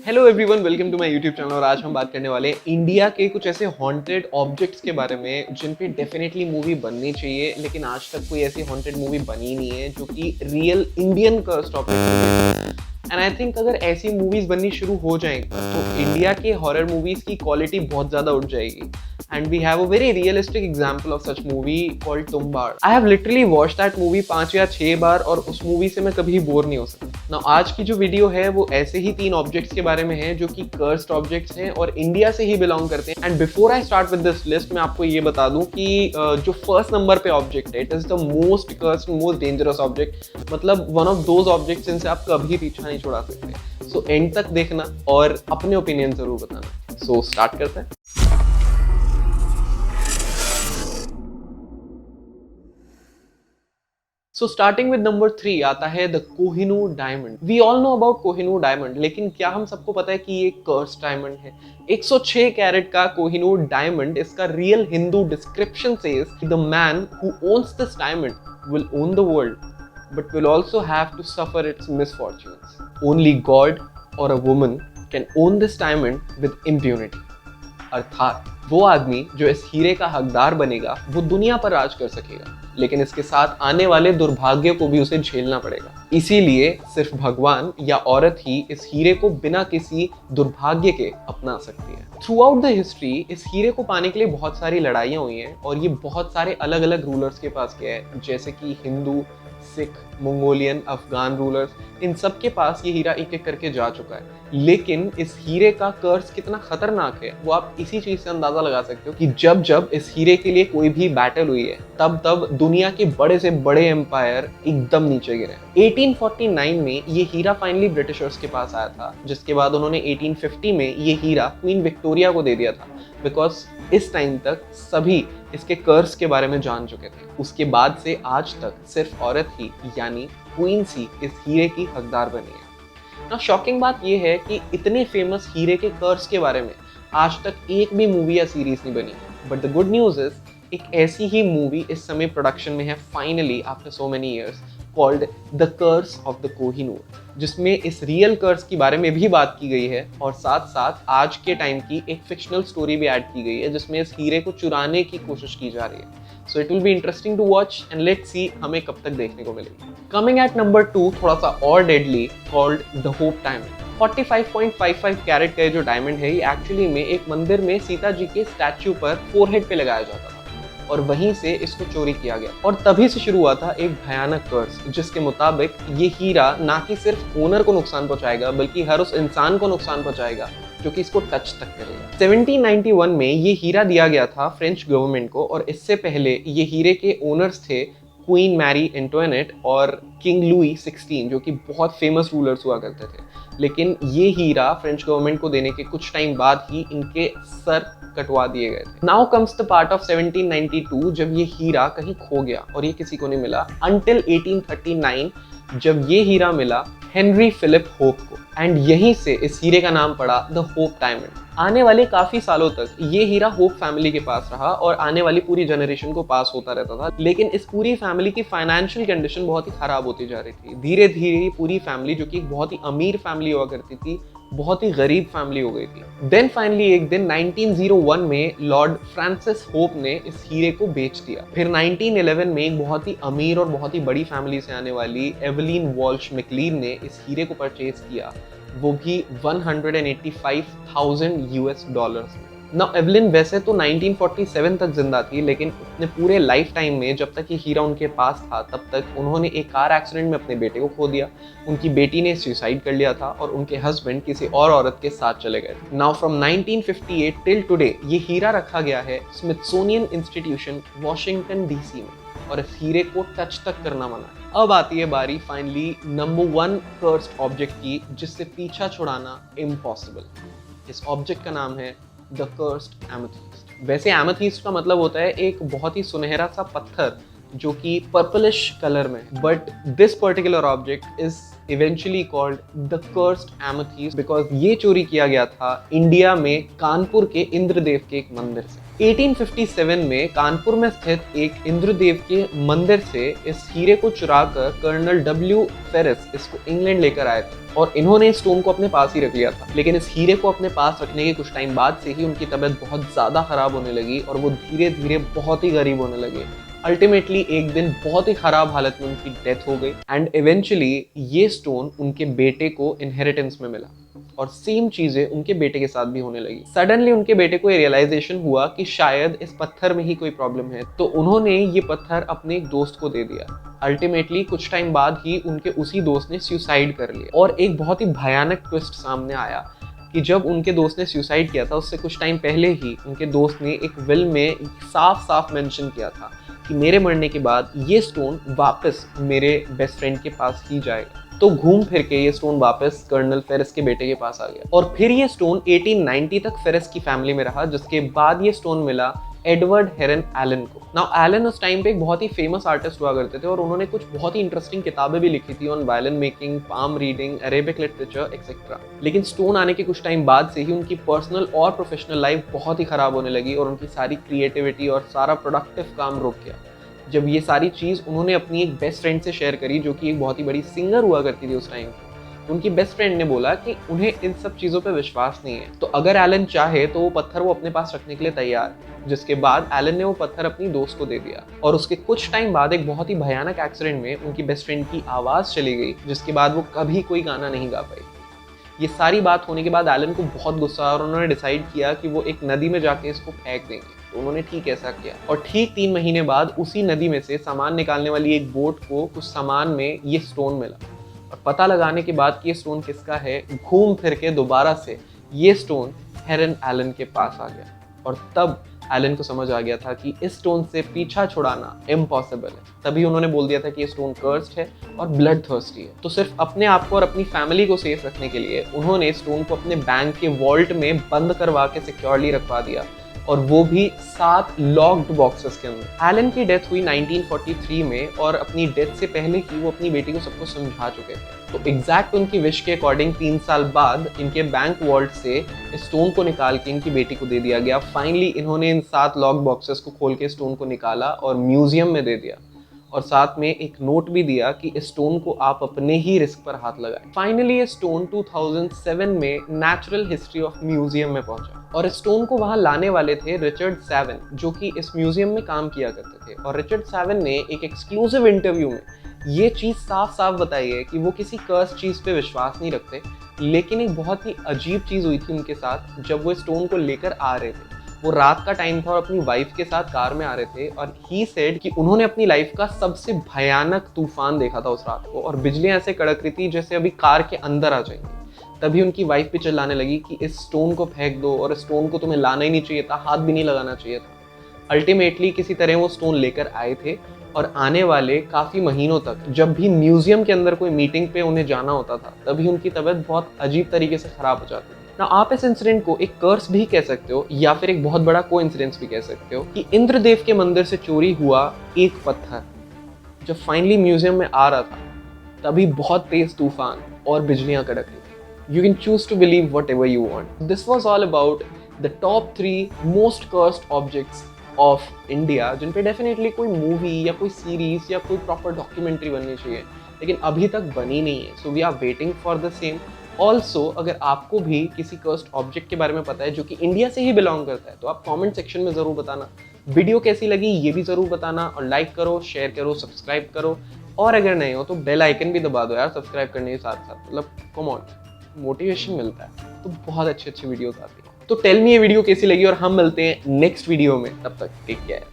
Hello everyone, welcome to my YouTube channel. और आज हम बात करने वाले हैं इंडिया के कुछ ऐसे हॉन्टेड ऑब्जेक्ट्स के बारे में जिन पे डेफिनेटली मूवी बननी चाहिए, लेकिन आज तक कोई ऐसी हॉन्टेड मूवी बनी नहीं है जो कि real Indian curse topic. And I think अगर ऐसी मूवीज बननी शुरू हो जाएंगी तो इंडिया के हॉरर मूवीज की क्वालिटी बहुत ज्यादा उठ जाएगी। And we have a very realistic example of such movie called Tumbbad. I have literally watched that movie 5 या 6 बार और उस मूवी से मैं कभी बोर नहीं हो सका। Now आज की जो वीडियो है वो ऐसे ही 3 ऑब्जेक्ट्स के बारे में है जो कि कर्स्ड ऑब्जेक्ट्स हैं और इंडिया से ही बिलोंग करते हैं। And before I start with this list, मैं आपको ये बता दूं कि जो फर्स्ट नंबर पे ऑब्जेक्ट है, it is the most cursed, most dangerous object, मतलब वन ऑफ दोज ऑब्जेक्ट्स जिनसे आप कभी पीछा नहीं छुड़ा सकते। सो एंड तक देखना और अपने ओपिनियन जरूर बताना। सो स्टार्ट करते हैं। So starting with number 3 आता है the Kohinoor diamond. We all know about Kohinoor diamond, लेकिन क्या हम सबको पता है कि ये कर्स डायमंड है? 106 कैरेट का कोहिनूर डायमंड, इसका real Hindu description says the man who owns this diamond will own the world but will also have to suffer its misfortunes. Only God और a woman can own this diamond with impunity. अर्थात वो आदमी जो इस हीरे का हकदार बनेगा वो दुनिया पर राज कर सकेगा, लेकिन इसके साथ आने वाले दुर्भाग्य को भी उसे झेलना पड़ेगा। इसीलिए सिर्फ भगवान या औरत ही इस हीरे को बिना किसी दुर्भाग्य के अपना सकती है। थ्रू आउट द हिस्ट्री इस हीरे को पाने के लिए बहुत सारी लड़ाइयाँ हुई हैं और ये बहुत सारे अलग अलग रूलर्स के पास गया है, जैसे कि हिंदू, सिख, मंगोलियन, अफगान रूलर्स, इन सब के पास ये हीरा एक एक करके जा चुका है। लेकिन इस हीरे का कर्स कितना खतरनाक है वो आप इसी चीज से अंदाजा लगा सकते हो कि जब जब इस हीरे के लिए कोई भी बैटल हुई है तब तब दुनिया के बड़े से बड़े एम्पायर एकदम नीचे गिरे। 1849 में ये हीरा फाइनली ब्रिटिशर्स के पास आया था, जिसके बाद उन्होंने 1850 में ये हीरा क्वीन विक्टोरिया को दे दिया था, बिकॉज इस टाइम तक सभी इसके कर्स के बारे में जान चुके थे। उसके बाद से आज तक सिर्फ औरत ही यानी क्वींस ही इस हीरे की हकदार बनी है। ना शॉकिंग बात यह है कि इतने फेमस हीरे के कर्स के बारे में आज तक एक भी मूवी या सीरीज नहीं बनी। But the good news is एक ऐसी ही मूवी इस समय प्रोडक्शन में है finally after so many years, called the curse of the Kohinoor, जिसमें इस रियल कर्स के बारे में भी बात की गई है और साथ साथ आज के टाइम की एक फिक्शनल स्टोरी भी ऐड की गई है जिसमें इस हीरे को चुराने की कोशिश की जा रही है। So it will be interesting to watch and let's see हमें कब तक देखने को मिलेगी। कमिंग एट नंबर 2, थोड़ा सा और deadly, called the Hope diamond. 45.55 carat का जो डायमंड है ये एक्चुअली में एक मंदिर में सीता जी के स्टैच्यू पर फोरहेड पे लगाया जाता था और वहीं से इसको चोरी किया गया और तभी से शुरू हुआ था एक भयानक कर्स, जिसके मुताबिक ये हीरा ना कि सिर्फ ओनर को नुकसान पहुंचाएगा बल्कि हर उस इंसान को नुकसान पहुंचाएगा जो कि इसको टच तक करेगा। 1791 में ये हीरा दिया गया था फ्रेंच गवर्नमेंट को और इससे पहले ये हीरे के ओनर्स थे क्वीन मैरी एंटोनेट और किंग लुई 16, जो कि बहुत फेमस रूलर्स हुआ करते थे। लेकिन ये हीरा फ्रेंच गवर्नमेंट को देने के कुछ टाइम बाद ही इनके सर कटवा दिए गए थे। Now comes the part of 1792 जब ये हीरा कहीं खो गया और ये किसी को नहीं मिला, अंटिल 1839 जब ये हीरा मिला हेनरी फिलिप होप को, एंड यहीं से इस हीरे का नाम पड़ा द होप डायमंड। आने वाले काफी सालों तक ये हीरा होप फैमिली के पास रहा और आने वाली पूरी जनरेशन को पास होता रहता था, लेकिन इस पूरी फैमिली की फाइनेंशियल कंडीशन बहुत ही खराब होती जा रही थी। धीरे धीरे पूरी फैमिली, जो कि एक बहुत ही अमीर फैमिली हुआ करती थी, बहुत ही गरीब फैमिली हो गई थी। देन फाइनली एक दिन 1901 में लॉर्ड फ्रांसिस होप ने इस हीरे को बेच दिया। फिर 1911 में एक बहुत ही अमीर और बहुत ही बड़ी फैमिली से आने वाली एवलिन वॉल्श मैकलीन ने इस हीरे को परचेज किया, वो भी 185,000 यूएस डॉलर्स में। नाउ एवलिन वैसे तो 1947 तक जिंदा थी, लेकिन अपने पूरे लाइफ टाइम में जब तक ये हीरा उनके पास था तब तक उन्होंने एक कार एक्सीडेंट में अपने बेटे को खो दिया, उनकी बेटी ने सुसाइड कर लिया था और उनके हस्बैंड किसी और औरत के साथ चले गए। नाउ फ्रॉम 1958 टिल टुडे ये हीरा रखा गया है स्मिथसोनियन इंस्टीट्यूशन वॉशिंगटन डीसी में और इस हीरे को टच तक करना मना है। अब आती है बारी फाइनली नंबर 1 कर्स्ड ऑब्जेक्ट की, जिससे पीछा छुड़ाना इम्पॉसिबल। इस ऑब्जेक्ट का नाम है द कर्स्ड एमेथिस्ट। वैसे एमेथिस्ट का मतलब होता है एक बहुत ही सुनहरा सा पत्थर जो कि पर्पलिश कलर में है, but this particular object is eventually called the cursed amethyst because ये चोरी किया गया था इंडिया में कानपुर के इंद्रदेव के एक मंदिर से। 1857 में कानपुर में स्थित एक इंद्रदेव के मंदिर से इस हीरे को चुराकर कर्नल डब्ल्यू फेरिस इसको इंग्लैंड लेकर आए थे और इन्होंने इस स्टोन को अपने पास ही रख लिया था। लेकिन इस हीरे को अपने पास रखने के कुछ टाइम बाद से ही उनकी तबीयत बहुत ज्यादा खराब होने लगी और वो धीरे धीरे बहुत ही गरीब होने लगे। अल्टीमेटली एक दिन बहुत ही खराब हालत में उनकी डेथ हो गई एंड इवेंचुअली ये स्टोन उनके बेटे को इनहेरिटेंस में मिला और सेम चीजें उनके बेटे के साथ भी होने लगी। सडनली उनके बेटे को रियलाइजेशन हुआ कि शायद इस पत्थर में ही कोई प्रॉब्लम है, तो उन्होंने ये पत्थर अपने एक दोस्त को दे दिया। अल्टीमेटली कुछ टाइम बाद ही उनके उसी दोस्त ने सुसाइड कर लिया और एक बहुत ही भयानक ट्विस्ट सामने आया कि जब उनके दोस्त ने सुसाइड किया था उससे कुछ टाइम पहले ही उनके दोस्त ने एक विल में साफ साफ मेंशन किया था कि मेरे मरने के बाद ये स्टोन वापस मेरे बेस्ट फ्रेंड के पास ही जाएगा। तो घूम फिर के ये स्टोन वापस कर्नल फेरिस के बेटे के पास आ गया और फिर ये स्टोन 1890 तक फेरिस की फैमिली में रहा, जिसके बाद ये स्टोन मिला एडवर्ड हेरन एलन को। नाउ एलन उस टाइम पे एक बहुत ही फेमस आर्टिस्ट हुआ करते थे और उन्होंने कुछ बहुत ही इंटरेस्टिंग किताबें भी लिखी थी on violin making, palm reading, Arabic literature etcetera. लेकिन स्टोन आने के कुछ टाइम बाद से ही उनकी पर्सनल और प्रोफेशनल लाइफ बहुत ही खराब होने लगी और उनकी सारी क्रिएटिविटी और सारा प्रोडक्टिव काम रुक गया। जब ये सारी चीज़ उन्होंने अपनी एक बेस्ट फ्रेंड से शेयर करी जो कि एक बहुत ही बड़ी सिंगर हुआ करती थी उस टाइम की, तो उनकी बेस्ट फ्रेंड ने बोला कि उन्हें इन सब चीज़ों पे विश्वास नहीं है, तो अगर एलन चाहे तो वो पत्थर वो अपने पास रखने के लिए तैयार है। जिसके बाद एलन ने वो पत्थर अपनी दोस्त को दे दिया और उसके कुछ टाइम बाद एक बहुत ही भयानक एक्सीडेंट में उनकी बेस्ट फ्रेंड की आवाज़ चली गई, जिसके बाद वो कभी कोई गाना नहीं गा पाई। ये सारी बात होने के बाद एलन को बहुत गुस्सा आया और उन्होंने डिसाइड किया कि वो एक नदी में जाके इसको फेंक देंगे। तो उन्होंने ठीक ऐसा किया और ठीक 3 महीने बाद उसी नदी में से सामान निकालने वाली एक बोट को कुछ सामान में ये स्टोन मिला और पता लगाने के बाद कि ये स्टोन किसका है, घूम फिर के दोबारा से ये स्टोन हेरन एलन के पास आ गया और तब एलन को समझ आ गया था कि इस स्टोन से पीछा छुड़ाना इम्पॉसिबल है। तभी उन्होंने बोल दिया था कि ये स्टोन कर्स्ड है और ब्लड थर्स्टी है। तो सिर्फ अपने आप को और अपनी फैमिली को सेफ रखने के लिए उन्होंने स्टोन को अपने बैंक के वॉल्ट में बंद करवा के सिक्योरली रखवा दिया और वो भी 7 लॉक्ड बॉक्सेस के अंदर। एलन की डेथ हुई 1943 में और अपनी डेथ से पहले ही वो अपनी बेटी को सब कुछ समझा चुके थे। तो एग्जैक्ट उनकी विश के अकॉर्डिंग 3 साल बाद इनके बैंक वॉल्ट से स्टोन को निकाल के इनकी बेटी को दे दिया गया। फाइनली इन्होंने इन 7 लॉक बॉक्सेस को खोल के स्टोन को निकाला और म्यूजियम में दे दिया और साथ में एक नोट भी दिया कि इस स्टोन को आप अपने ही रिस्क पर हाथ लगाएं। फाइनली ये स्टोन 2007 में नेचुरल हिस्ट्री ऑफ म्यूजियम में पहुंचा और इस स्टोन को वहां लाने वाले थे रिचर्ड सेवन, जो कि इस म्यूजियम में काम किया करते थे। और रिचर्ड सेवन ने एक एक्सक्लूसिव इंटरव्यू में ये चीज़ साफ साफ बताई है कि वो किसी कर्स चीज़ पे विश्वास नहीं रखते, लेकिन एक बहुत ही अजीब चीज़ हुई थी उनके साथ जब वो स्टोन को लेकर आ रहे थे। वो रात का टाइम था और अपनी वाइफ के साथ कार में आ रहे थे और ही सेड कि उन्होंने अपनी लाइफ का सबसे भयानक तूफान देखा था उस रात को और बिजलियां ऐसे कड़क रही थी जैसे अभी कार के अंदर आ जाएंगी। तभी उनकी वाइफ भी चिल्लाने लगी कि इस स्टोन को फेंक दो और इस स्टोन को तुम्हें लाना ही नहीं चाहिए था, हाथ भी नहीं लगाना चाहिए था। अल्टीमेटली किसी तरह वो स्टोन लेकर आए थे और आने वाले काफ़ी महीनों तक जब भी म्यूजियम के अंदर कोई मीटिंग पे उन्हें जाना होता था तभी उनकी तबीयत बहुत अजीब तरीके से ख़राब हो जाती थी। ना आप इस इंसिडेंट को एक कर्स भी कह सकते हो या फिर एक बहुत बड़ा कोइंसिडेंस भी कह सकते हो कि इंद्रदेव के मंदिर से चोरी हुआ एक पत्थर जब फाइनली म्यूजियम में आ रहा था तभी बहुत तेज तूफान और बिजलियां कड़क रही थी। You can choose to believe whatever you want. This was all about the top 3 most cursed objects of India, जिन पे डेफिनेटली कोई मूवी या कोई सीरीज या कोई प्रॉपर डॉक्यूमेंट्री बननी चाहिए, लेकिन अभी तक बनी नहीं है। So we are waiting for the same. Also अगर आपको भी किसी कर्स्ड ऑब्जेक्ट के बारे में पता है जो कि इंडिया से ही बिलोंग करता है तो आप कमेंट सेक्शन में ज़रूर बताना। वीडियो कैसी लगी ये भी ज़रूर बताना और लाइक करो, शेयर करो, सब्सक्राइब करो और अगर नहीं हो तो बेल आइकन भी दबा दो यार सब्सक्राइब करने के साथ साथ। मतलब कम ऑन, मोटिवेशन मिलता है तो बहुत अच्छी वीडियोस आती है। तो टेल मी ये वीडियो कैसी लगी और हम मिलते हैं नेक्स्ट वीडियो में। तब तक टेक केयर।